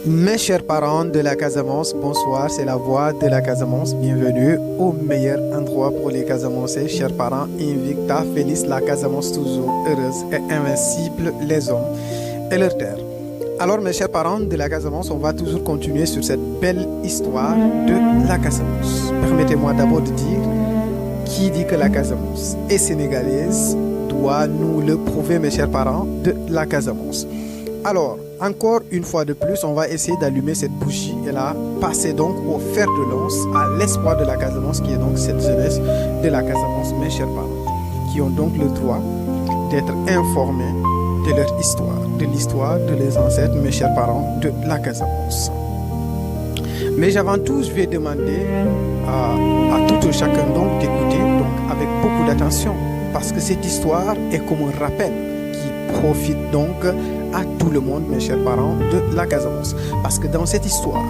Mes chers parents de la Casamance, bonsoir, c'est la voix de la Casamance. Bienvenue au meilleur endroit pour les Casamançais. Chers parents, Invicta, Félix, la Casamance toujours heureuse et invincible, les hommes et leur terre. Alors mes chers parents de la Casamance, on va toujours continuer sur cette belle histoire de la Casamance. Permettez-moi d'abord de dire, qui dit que la Casamance est sénégalaise doit nous le prouver, mes chers parents de la Casamance. Alors, encore une fois de plus, on va essayer d'allumer cette bougie et la passer donc au fer de lance à l'espoir de la Casamance, qui est donc cette jeunesse de la Casamance, mes chers parents, qui ont donc le droit d'être informés de leur histoire, de l'histoire de leurs ancêtres, mes chers parents de la Casamance. Mais avant tout, je vais demander à tout un chacun donc d'écouter donc avec beaucoup d'attention, parce que cette histoire est comme un rappel qui profite donc à tout le monde, mes chers parents de la Casamance. Parce que dans cette histoire,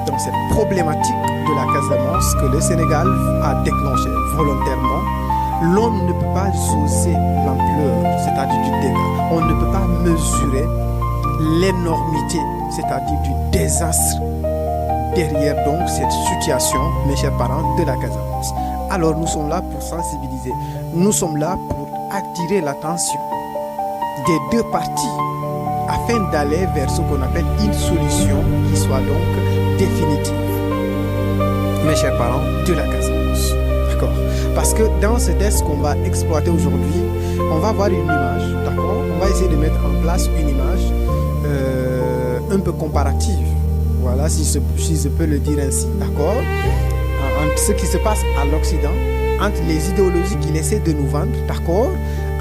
dans cette problématique de la Casamance que le Sénégal a déclenchée volontairement, l'on ne peut pas jauger l'ampleur, c'est-à-dire du dégât. On ne peut pas mesurer l'énormité, c'est-à-dire du désastre derrière donc cette situation, mes chers parents de la Casamance. Alors nous sommes là pour sensibiliser, nous sommes là pour attirer l'attention des deux parties afin d'aller vers ce qu'on appelle une solution qui soit donc définitive. Mes chers parents de la Casamance. D'accord? Parce que dans ce test qu'on va exploiter aujourd'hui, on va voir une image, d'accord? On va essayer de mettre en place une image un peu comparative. Voilà, si je peux le dire ainsi, d'accord? Entre ce qui se passe à l'Occident, entre les idéologies qu'il essaie de nous vendre, d'accord?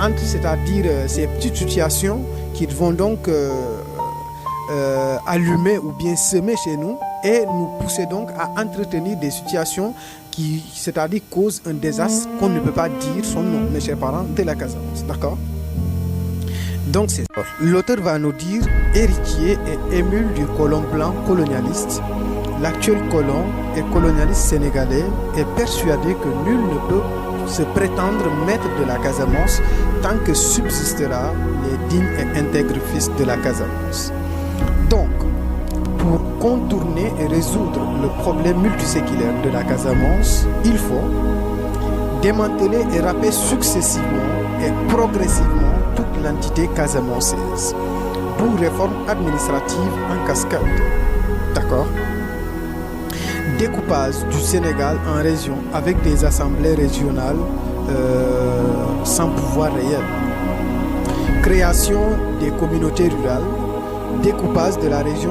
Entre, c'est-à-dire ces petites situations qui vont donc allumer ou bien semer chez nous et nous pousser donc à entretenir des situations qui, c'est-à-dire, causent un désastre qu'on ne peut pas dire son nom, mes chers parents de la Casamance, d'accord? Donc c'est ça. L'auteur va nous dire, héritier et émule du colon blanc colonialiste, l'actuel colon et colonialiste sénégalais est persuadé que nul ne peut se prétendre maître de la Casamance tant que subsistera les dignes et intègres fils de la Casamance. Donc, pour contourner et résoudre le problème multiséculaire de la Casamance, il faut démanteler et râper successivement et progressivement toute l'entité casamançaise, d'où réforme administrative en cascade. D'accord? Découpage du Sénégal en régions avec des assemblées régionales sans pouvoir réel. Création des communautés rurales, découpage de la région